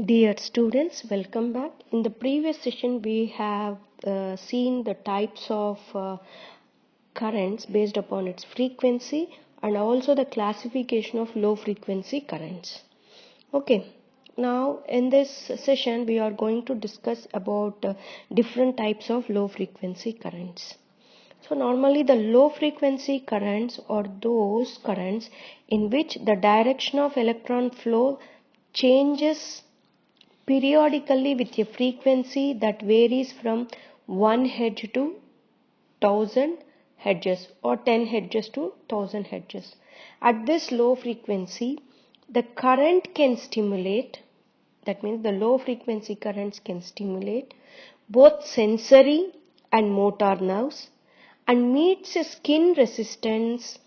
Dear students, welcome back. In the previous session, we have seen the types of currents based upon its frequency and also the classification of low frequency currents. Okay, now in this session, we are going to discuss about different types of low frequency currents. So normally the low frequency currents are those currents in which the direction of electron flow changes periodically with a frequency that varies from 1 Hz to 1000 Hz or 10 Hz to 1000 Hz. At this low frequency, the current can stimulate, that means the low frequency currents can stimulate both sensory and motor nerves and meets a skin resistance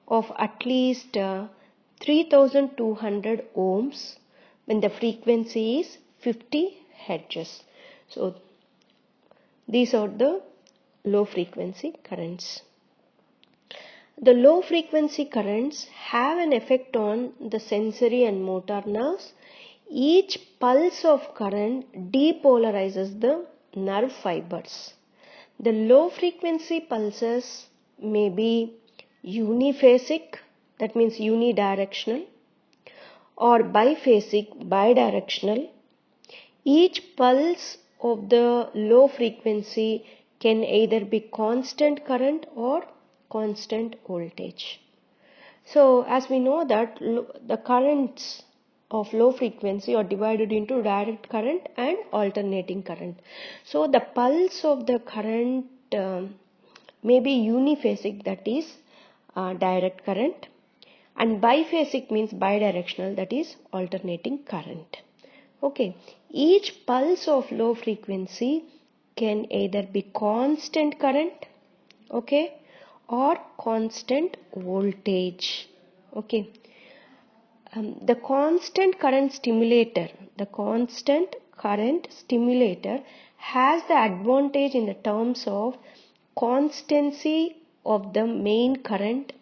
of at least 3200 ohms when the frequency is 50 Hz. So these are the low frequency currents. The low frequency currents have an effect on the sensory and motor nerves. Each pulse of current depolarizes the nerve fibers. The low frequency pulses may be uniphasic, that means unidirectional, or biphasic, bidirectional. Each pulse of the low frequency can either be constant current or constant voltage. So as we know that the currents of low frequency are divided into direct current and alternating current. So the pulse of the current may be uniphasic, that is direct current, and biphasic means bidirectional, that is alternating current. Okay, each pulse of low frequency can either be constant current, okay, or constant voltage. Okay, the constant current stimulator has the advantage in the terms of constancy of the main current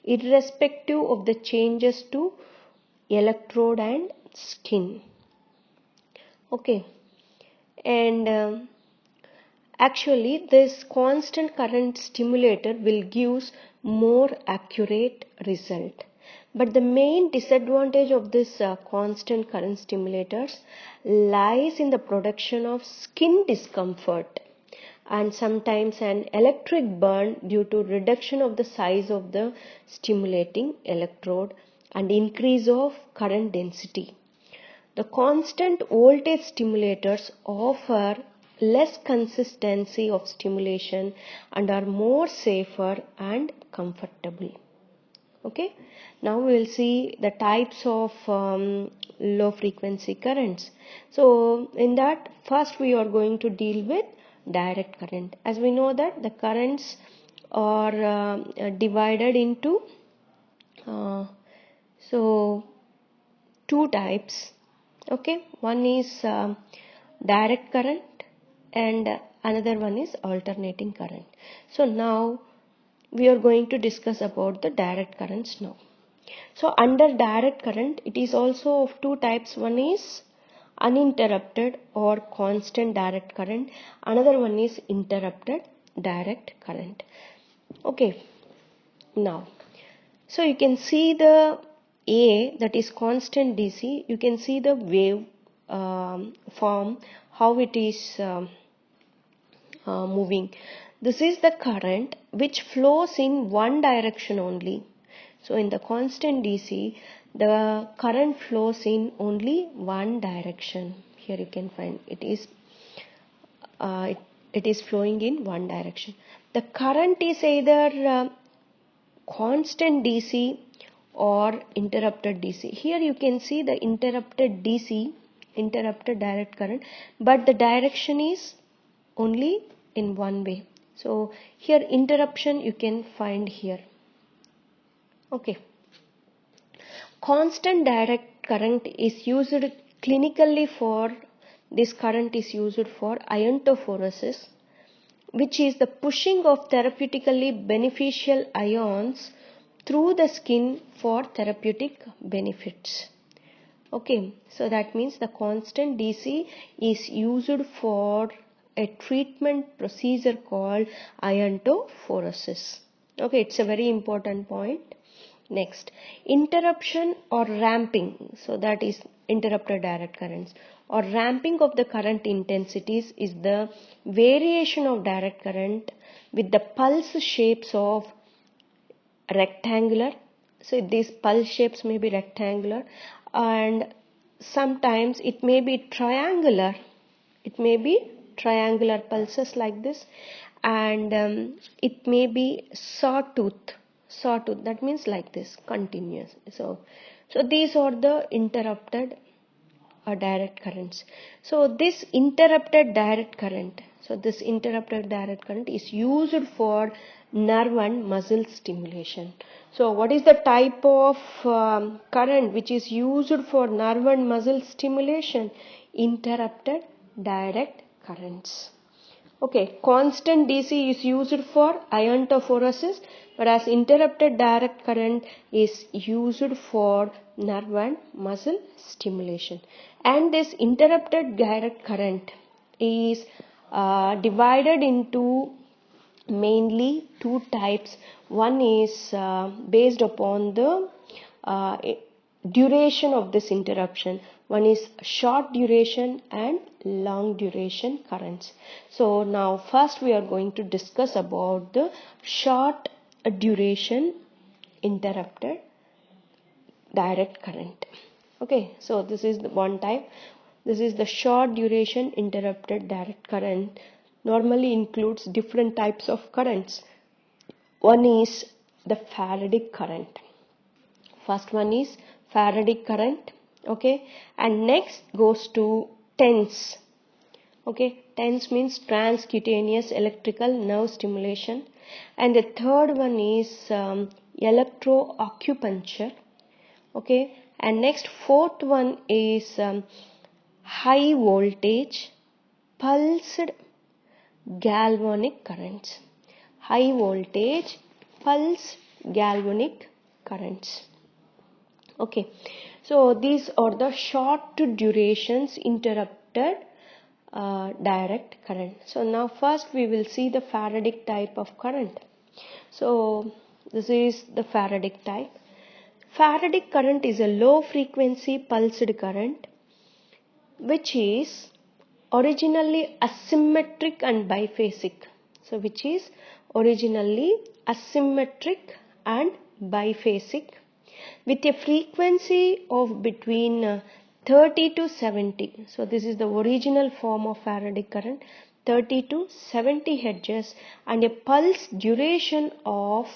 irrespective of the changes to electrode and skin. Okay, and actually this constant current stimulator will give more accurate result. But the main disadvantage of this constant current stimulators lies in the production of skin discomfort and sometimes an electric burn due to reduction of the size of the stimulating electrode and increase of current density. The constant voltage stimulators offer less consistency of stimulation and are more safer and comfortable. Okay, now we will see the types of low frequency currents. So in that, first we are going to deal with direct current. As we know that the currents are divided into two types. Okay, one is direct current and another one is alternating current. So now we are going to discuss about the direct currents now. So under direct current, it is also of two types. One is uninterrupted or constant direct current. Another one is interrupted direct current. Okay, now, so you can see the A, that is constant DC. You can see the wave form, how it is moving. This is the current which flows in one direction only. So in the constant DC, the current flows in only one direction. Here you can find it is flowing in one direction. The current is either constant DC or interrupted DC. Here you can see the interrupted DC, interrupted direct current, but the direction is only in one way. So here interruption you can find here. Okay, constant direct current is used clinically for, this current is used for iontophoresis, which is the pushing of therapeutically beneficial ions through the skin for therapeutic benefits. Okay, so that means the constant DC is used for a treatment procedure called iontophoresis. Okay, it's a very important point. Next, interruption or ramping, so that is interrupted direct currents, or ramping of the current intensities is the variation of direct current with the pulse shapes of rectangular. So these pulse shapes may be rectangular, and sometimes it may be triangular. It may be triangular pulses like this, and it may be sawtooth. Sawtooth, that means like this, continuous. So these are the interrupted direct currents. So this interrupted direct current, is used for nerve and muscle stimulation. So what is the type of current which is used for nerve and muscle stimulation? Interrupted direct currents. Okay, constant DC is used for iontophoresis, whereas interrupted direct current is used for nerve and muscle stimulation. And this interrupted direct current is divided into mainly two types. One is based upon the duration of this interruption. One is short duration and long duration currents. So now first we are going to discuss about the short duration interrupted direct current. Okay, so this is the one type. This is the short duration interrupted direct current. Normally includes different types of currents. One is the Faradic current. First one is Faradic current. Okay, and next goes to TENS. Okay, TENS means transcutaneous electrical nerve stimulation, and the third one is electroacupuncture. Okay, and next fourth one is high voltage pulsed galvanic currents. High voltage pulse galvanic currents. Okay, so these are the short durations interrupted direct current. So now first we will see the Faradic type of current. So this is the Faradic type. Faradic current is a low frequency pulsed current which is originally asymmetric and biphasic. So which is originally asymmetric and biphasic with a frequency of between 30 to 70. So this is the original form of Faradic current, 30 to 70 hertz, and a pulse duration of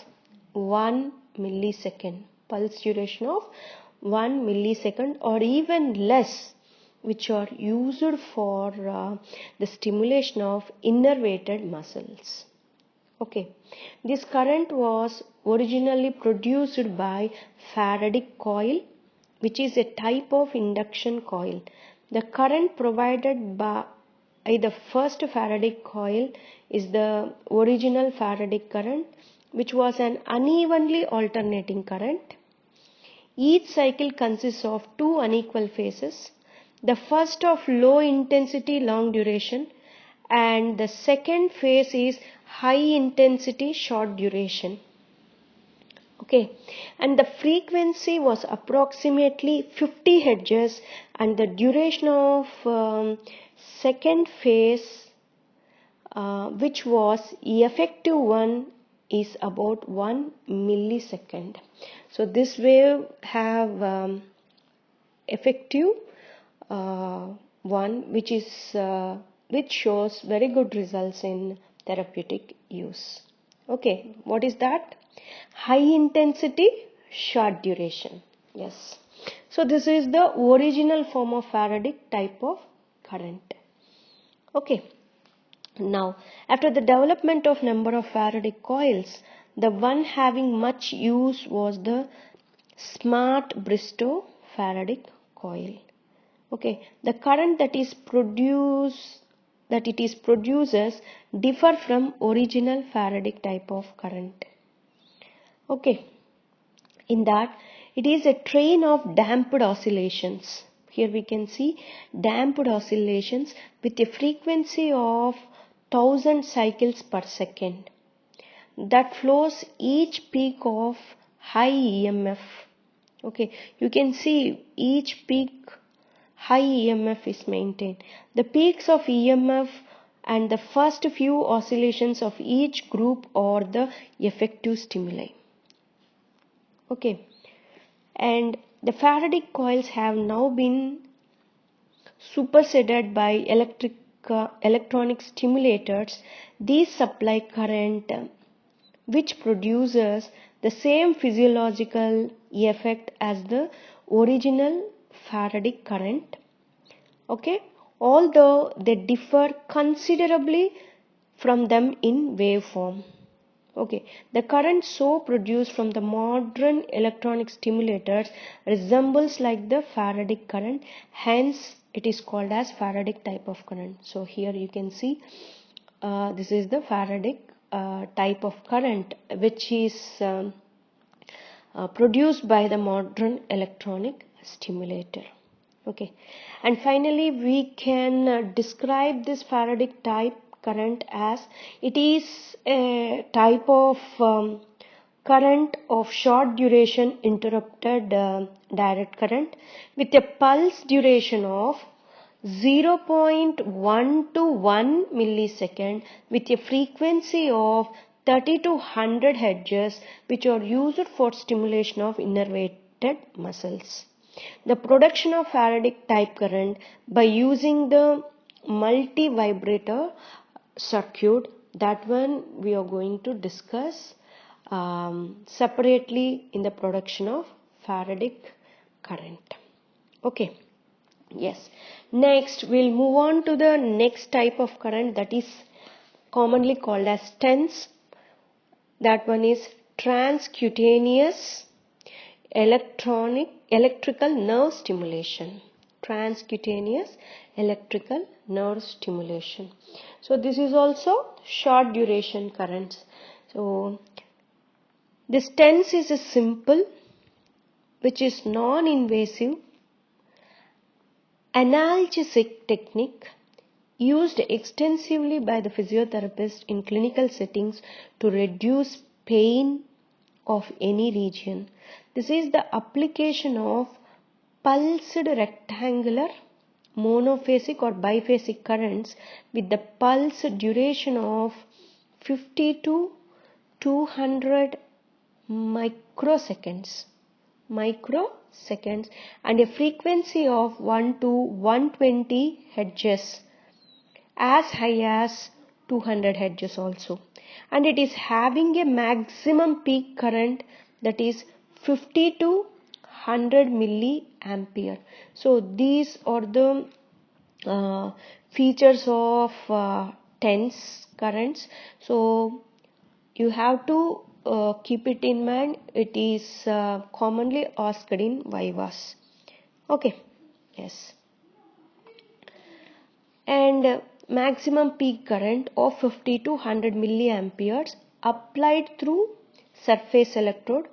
1 millisecond. Pulse duration of 1 millisecond or even less, which are used for the stimulation of innervated muscles. Okay, this current was originally produced by Faradic coil, which is a type of induction coil. The current provided by the first Faradic coil is the original Faradic current, which was an unevenly alternating current. Each cycle consists of two unequal phases. The first of low intensity long duration, and the second phase is high intensity short duration. Okay, and the frequency was approximately 50 hertz, and the duration of second phase, which was effective one, is about 1 millisecond. So this wave have effective one, which shows very good results in therapeutic use. Okay, what is that? High intensity short duration. Yes, so this is the original form of Faradic type of current. Okay, now after the development of number of Faradic coils, the one having much use was the Smart Bristow Faradic coil. Okay, the current that it produces differ from original Faradic type of current. Okay, in that It is a train of damped oscillations. Here we can see damped oscillations with a frequency of 1000 cycles per second that flows each peak of high EMF. Okay, you can see each peak high EMF is maintained. The peaks of EMF and the first few oscillations of each group are the effective stimuli. Okay, and the Faraday coils have now been superseded by electronic stimulators. These supply current which produces the same physiological effect as the original Faraday current. Okay, although they differ considerably from them in waveform. Okay, the current so produced from the modern electronic stimulators resembles like the Faraday current, hence it is called as Faraday type of current. So here you can see this is the Faraday type of current which is produced by the modern electronic stimulator. Okay, and finally we can describe this Faraday type current as it is a type of current of short duration interrupted direct current with a pulse duration of 0.1 to 1 millisecond with a frequency of 30 to 100 Hz, which are used for stimulation of innervated muscles. The production of Faraday type current by using the multi-vibrator circuit, that one we are going to discuss separately in the production of Faraday current. Okay, yes. Next we'll move on to the next type of current, that is commonly called as TENS. That one is transcutaneous electrical nerve stimulation. Transcutaneous electrical nerve stimulation. So this is also short duration currents. So this TENS is a simple, which is non-invasive analgesic technique used extensively by the physiotherapist in clinical settings to reduce pain of any region. This is the application of pulsed rectangular, monophasic or biphasic currents with the pulse duration of 50 to 200 microseconds and a frequency of 1 to 120 Hz, as high as 200 Hz also, and it is having a maximum peak current that is 50 to 100 milliampere. So these are the features of TENS currents. So you have to keep it in mind. It is commonly asked in vivas. Okay, yes. And maximum peak current of 50 to 100 milliamperes applied through surface electrode,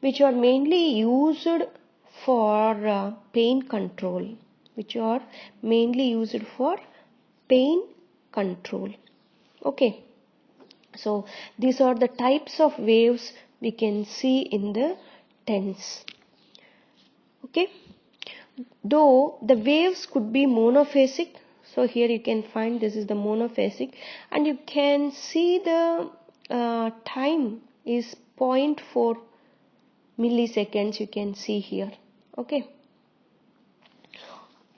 which are mainly used for pain control. Okay. So these are the types of waves we can see in the TENS. Okay. Though the waves could be monophasic, so here you can find this is the monophasic, and you can see the time is 0.4 milliseconds, you can see here. Okay.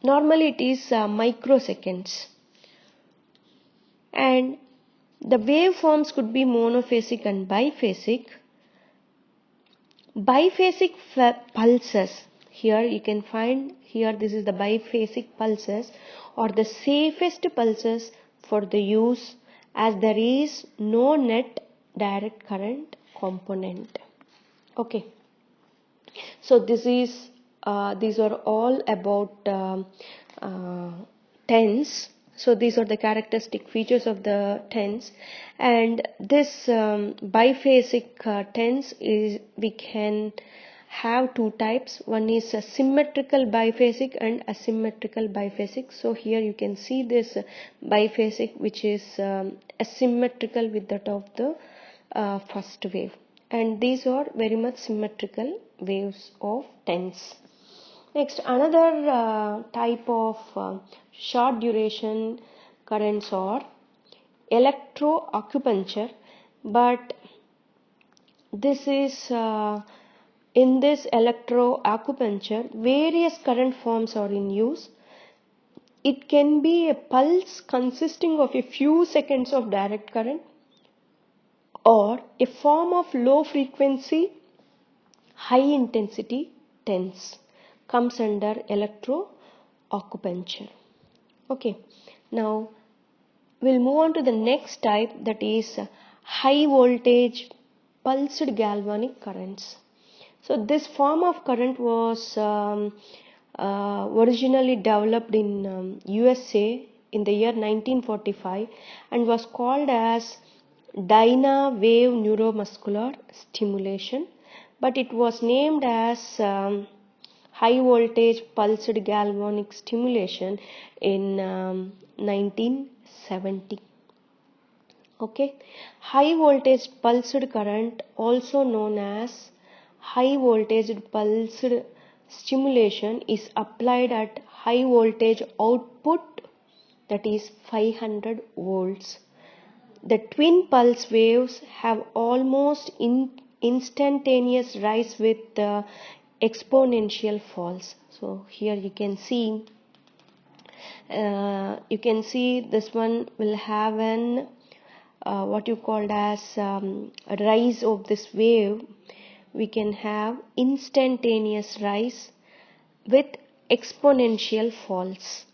Normally it is microseconds, and the waveforms could be monophasic and biphasic. Biphasic pulses, here you can find here, this is the biphasic pulses, or the safest pulses for the use, as there is no net direct current component. Okay, so this is these are all about TENS. So these are the characteristic features of the TENS, and this biphasic TENS is, we can have two types. One is a symmetrical biphasic and asymmetrical biphasic. So here you can see this biphasic, which is asymmetrical with that of the first wave, and these are very much symmetrical waves of TENS. Next, another type of short duration currents are electroacupuncture, but this is in this electroacupuncture various current forms are in use. It can be a pulse consisting of a few seconds of direct current, or a form of low frequency high intensity TENS comes under electroacupuncture. Okay, now we'll move on to the next type, that is high voltage pulsed galvanic currents. So this form of current was originally developed in USA in the year 1945 and was called as Dyna wave neuromuscular stimulation, but it was named as high voltage pulsed galvanic stimulation in 1970. Okay, high voltage pulsed current, also known as high voltage pulsed stimulation, is applied at high voltage output, that is 500 volts. The twin pulse waves have almost instantaneous rise with exponential falls. So here you can see this one will have an what you called as a rise of this wave. We can have instantaneous rise with exponential falls.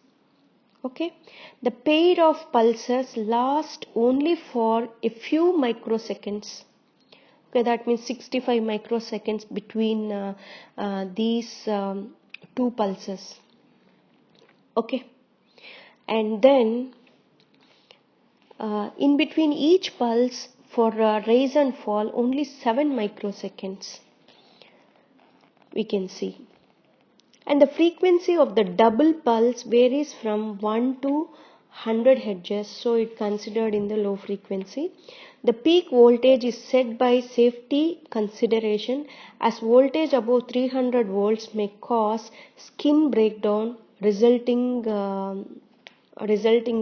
Okay, the pair of pulses last only for a few microseconds. Okay, that means 65 microseconds between these two pulses. Okay, and then in between each pulse for rise and fall only 7 microseconds we can see. And the frequency of the double pulse varies from 1 to 100 Hz, so it considered in the low frequency. The peak voltage is set by safety consideration, as voltage above 300 volts may cause skin breakdown resulting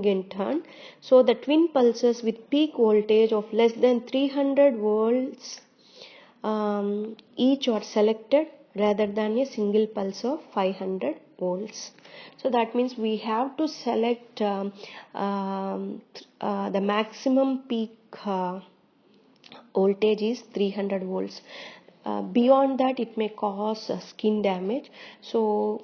in turn. So the twin pulses with peak voltage of less than 300 volts each are selected rather than a single pulse of 500 volts. So that means we have to select the maximum peak voltage is 300 volts. Beyond that it may cause skin damage. So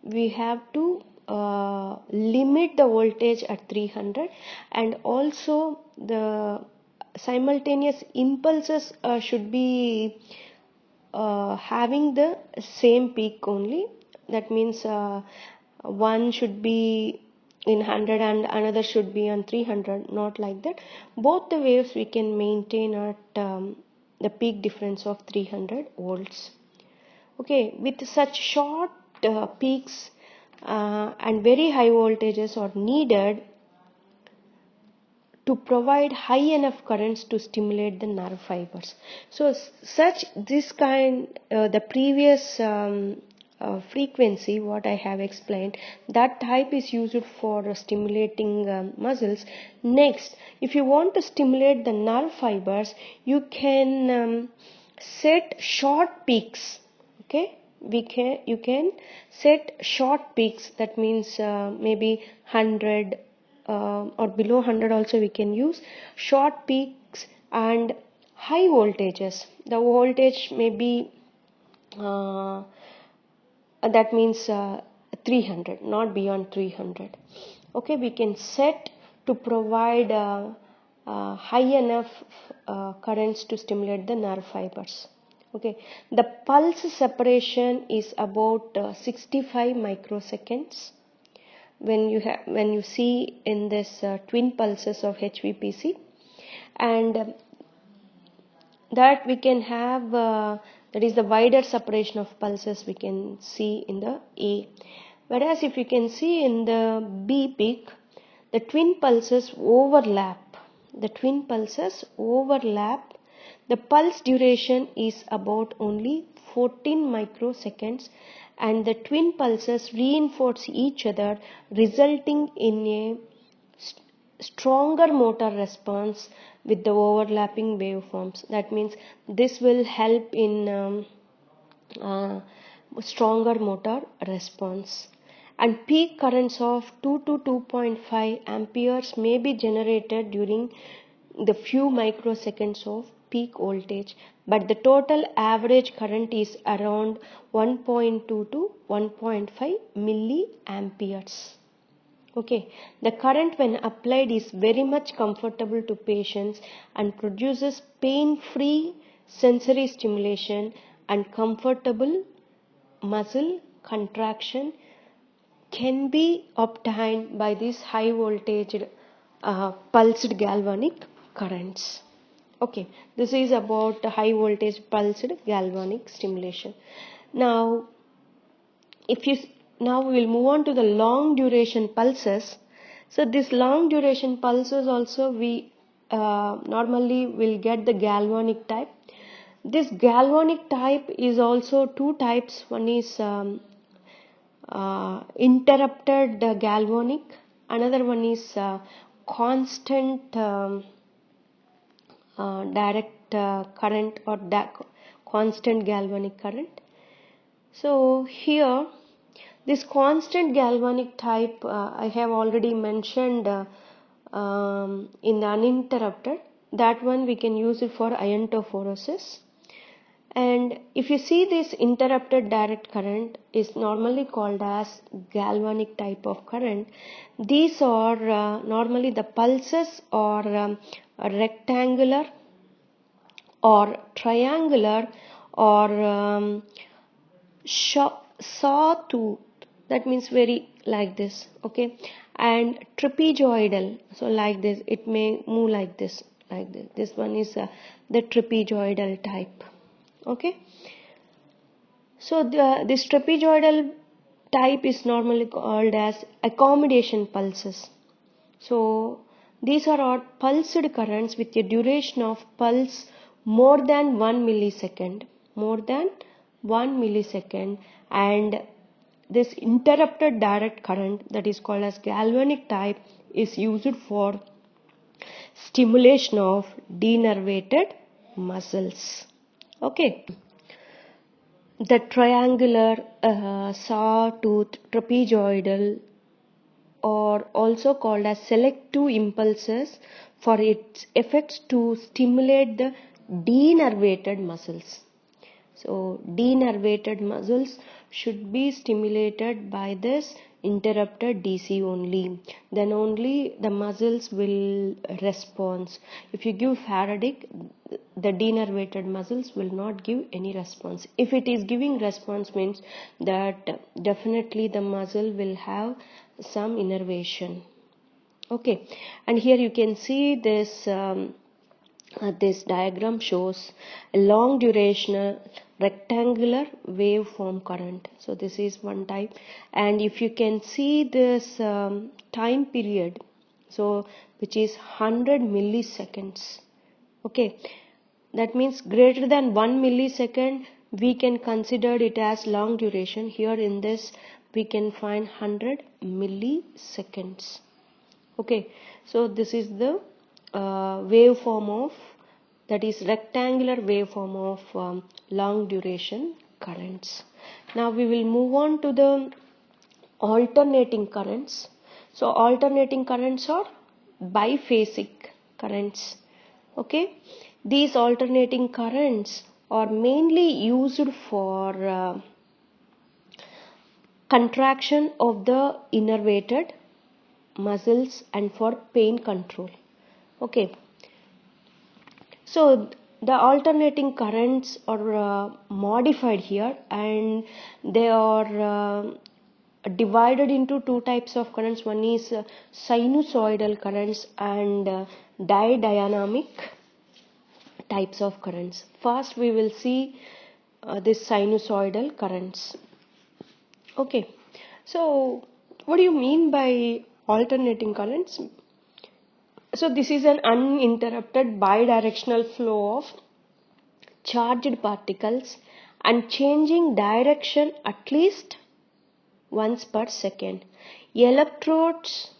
we have to limit the voltage at 300, and also the simultaneous impulses should be having the same peak only. That means one should be in 100 and another should be on 300, not like that. Both the waves we can maintain at the peak difference of 300 volts. Okay, with such short peaks and very high voltages are needed to provide high enough currents to stimulate the nerve fibers. So the previous frequency what I have explained, that type is used for stimulating muscles. Next, if you want to stimulate the nerve fibers, you can set short peaks. Okay, you can set short peaks, that means maybe 100 or below 100 also we can use short peaks, and high voltages, the voltage may be that means 300, not beyond 300. Okay, we can set to provide high enough currents to stimulate the nerve fibers. Okay, the pulse separation is about 65 microseconds when you see in this twin pulses of HVPC, and that we can have that is the wider separation of pulses we can see in the A. Whereas if you can see in the B peak, the twin pulses overlap. The pulse duration is about only 14 microseconds, and the twin pulses reinforce each other, resulting in a stronger motor response with the overlapping waveforms. That means this will help in stronger motor response. And peak currents of 2 to 2.5 amperes may be generated during the few microseconds of peak voltage, but the total average current is around 1.2 to 1.5 milliamperes. Okay, the current when applied is very much comfortable to patients and produces pain-free sensory stimulation and comfortable muscle contraction can be obtained by these high voltage pulsed galvanic currents. Okay, this is about high voltage pulsed galvanic stimulation. Now we will move on to the long duration pulses. So this long duration pulses also we normally will get the galvanic type. This galvanic type is also two types. One is interrupted galvanic, another one is constant direct current or constant galvanic current. So here this constant galvanic type I have already mentioned in the uninterrupted. That one we can use it for iontophoresis. And if you see this interrupted direct current is normally called as galvanic type of current. These are normally the pulses are rectangular or triangular or sawtooth, that means very like this, okay, and trapezoidal, so like this, it may move like this, this one is the trapezoidal type. Okay, so this trapezoidal type is normally called as accommodation pulses. So these are all pulsed currents with a duration of pulse more than 1 millisecond, and this interrupted direct current, that is called as galvanic type, is used for stimulation of denervated muscles. Okay, the triangular, sawtooth, trapezoidal are also called as selective impulses for its effects to stimulate the denervated muscles. So denervated muscles should be stimulated by this interrupted DC only, then only the muscles will respond. If you give Faraday, the denervated muscles will not give any response. If it is giving response, means that definitely the muscle will have some innervation. Okay, and here you can see this this diagram shows a long duration rectangular waveform current. So this is one type, and if you can see this time period, so which is 100 milliseconds. Okay, that means greater than 1 millisecond we can consider it as long duration. Here in this we can find 100 milliseconds. Okay, so this is the waveform of, that is rectangular waveform of long duration currents. Now we will move on to the alternating currents. So alternating currents are biphasic currents. Okay, these alternating currents are mainly used for contraction of the innervated muscles and for pain control. Okay, so the alternating currents are modified here, and they are divided into two types of currents. One is sinusoidal currents and didynamic types of currents. First we will see this sinusoidal currents. Okay, so what do you mean by alternating currents? So this is an uninterrupted bidirectional flow of charged particles and changing direction at least once per second. Electrodes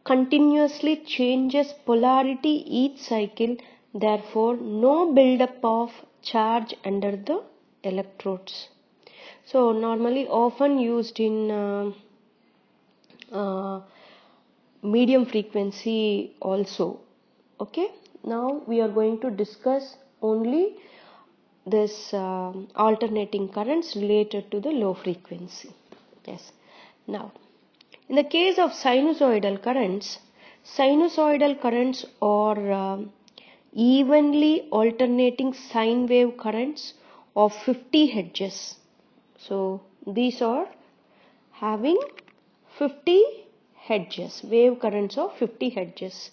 continuously changes polarity each cycle, therefore no buildup of charge under the electrodes. So normally often used in medium frequency also. Okay, now we are going to discuss only this alternating currents related to the low frequency. Yes, now in the case of sinusoidal currents are evenly alternating sine wave currents of 50 Hz. So these are having 50 Hz, wave currents of 50 Hz.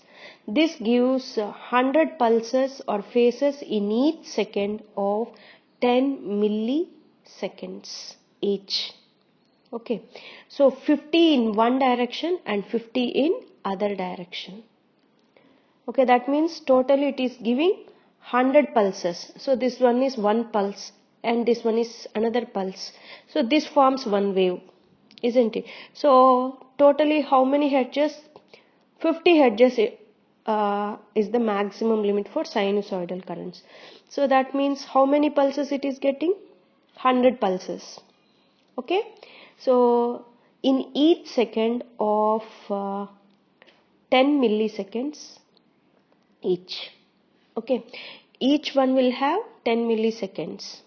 This gives 100 pulses or phases in each second of 10 milliseconds each. Okay, so 50 in one direction and 50 in other direction. Okay, that means totally it is giving 100 pulses. So this one is one pulse and this one is another pulse. So this forms one wave, isn't it? So totally how many hertz? 50 hertz is the maximum limit for sinusoidal currents. So that means how many pulses it is getting? 100 pulses. Okay, so in each second of 10 milliseconds each. Okay, each one will have 10 milliseconds.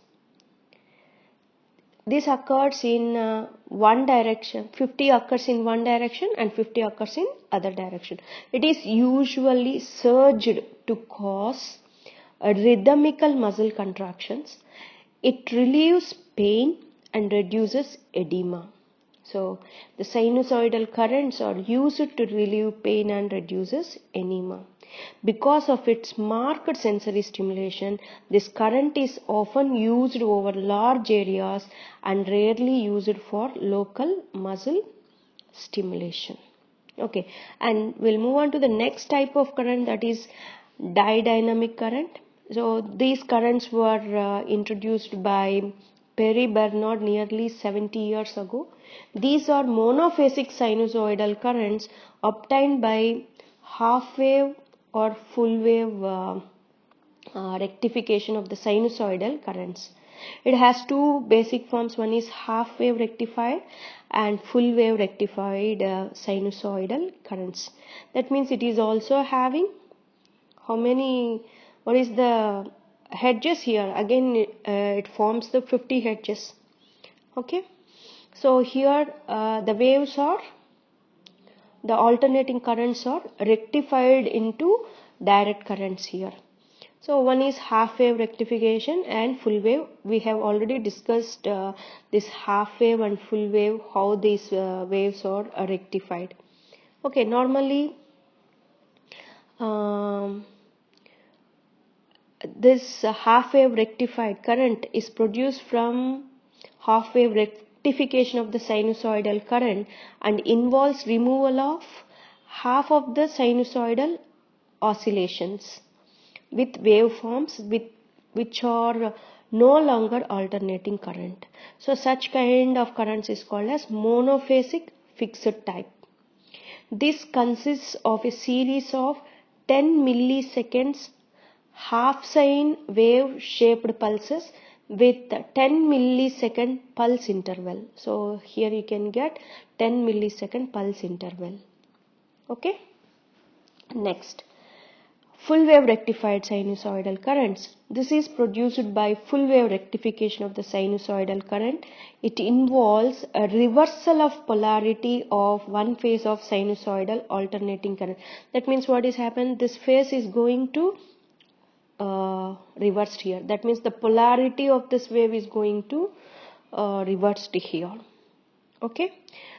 This occurs in one direction, 50 occurs in one direction and 50 occurs in other direction. It is usually surged to cause rhythmical muscle contractions. It relieves pain and reduces edema. So the sinusoidal currents are used to relieve pain and reduces edema. Because of its marked sensory stimulation, this current is often used over large areas and rarely used for local muscle stimulation. Okay, and we'll move on to the next type of current, that is didynamic current. So these currents were introduced by Perry Bernard nearly 70 years ago. These are monophasic sinusoidal currents obtained by half wave or full wave rectification of the sinusoidal currents. It has two basic forms. One is half wave rectified and full wave rectified sinusoidal currents. That means it is also having how many, what is the hertz here? Again it forms the 50 hertz. Okay, so here the waves are, the alternating currents are rectified into direct currents here. So one is half wave rectification and full wave. We have already discussed this half wave and full wave, how these waves are rectified. Okay, normally this half wave rectified current is produced from half wave rectification of the sinusoidal current and involves removal of half of the sinusoidal oscillations with waveforms which are no longer alternating current. So such kind of currents is called as monophasic fixed type. This consists of a series of 10 milliseconds half sine wave shaped pulses with 10 millisecond pulse interval. So here you can get 10 millisecond pulse interval. Okay, next, full wave rectified sinusoidal currents. This is produced by full wave rectification of the sinusoidal current. It involves a reversal of polarity of one phase of sinusoidal alternating current. That means what is happened? This phase is going to reversed here. That means the polarity of this wave is going to reversed here. Okay,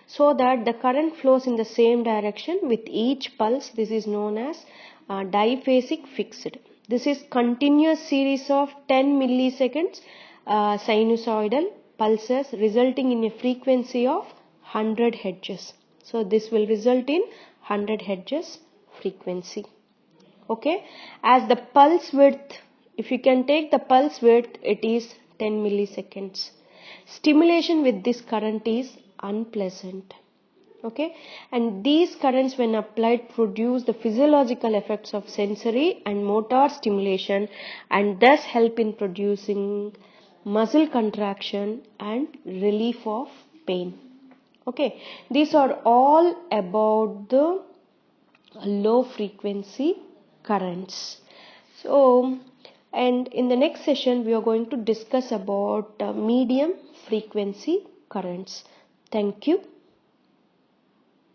so that the current flows in the same direction with each pulse. This is known as diphasic fixed. This is continuous series of 10 milliseconds sinusoidal pulses resulting in a frequency of 100 Hz. So this will result in 100 Hz frequency. Okay, as the pulse width, if you can take the pulse width, it is 10 milliseconds. Stimulation with this current is unpleasant. Okay, and these currents when applied produce the physiological effects of sensory and motor stimulation and thus help in producing muscle contraction and relief of pain. Okay, these are all about the low frequency currents. So, and in the next session we are going to discuss about medium frequency currents. Thank you.